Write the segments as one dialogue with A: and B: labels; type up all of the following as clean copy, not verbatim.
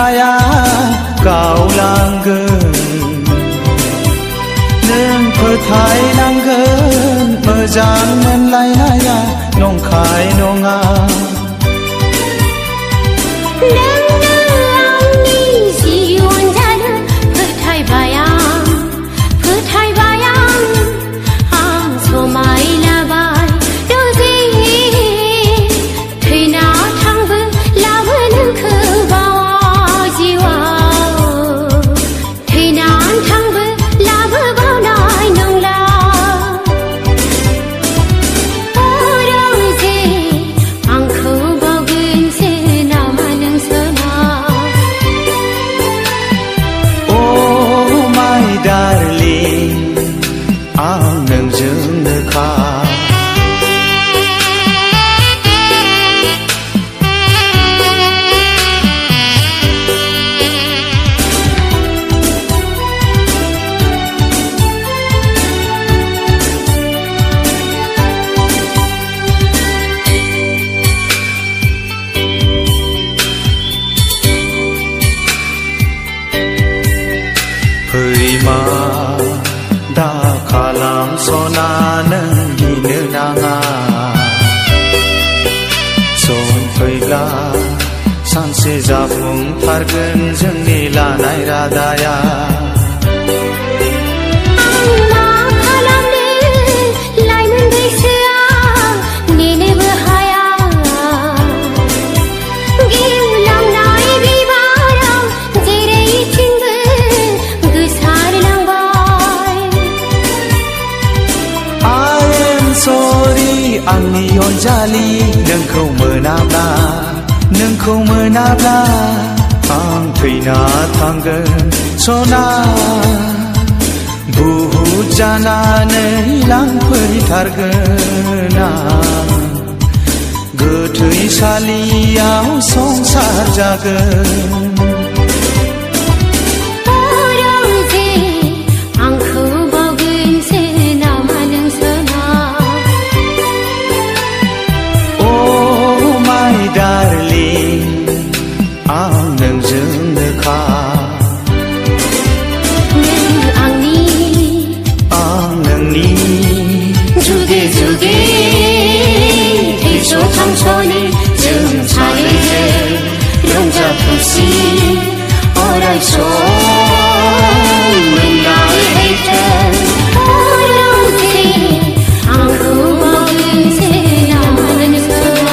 A: हाया गावलांगोन नों फोथायनांगोन मोजां मोनलायनाया नंखाय नङा फैमा दा खालाम सना नों गिनो नाङा सम फैब्ला सानसे जाफुंथारगोन जोंनि लानाय रादाया आंनि अनजालि नोंखौ मोनाब्ला आं थैना थांगोन सना बुहुत जानानै लांफैथारगोन आं गोथैसालियाव संसार जागोन
B: 상처니 증차리에 영자푸시 어라이 소문 나의 헤이튼 어려운데 안고 먹은 새나는 수나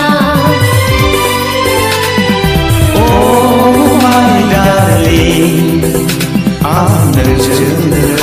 A: Oh my darling 아 늦은 가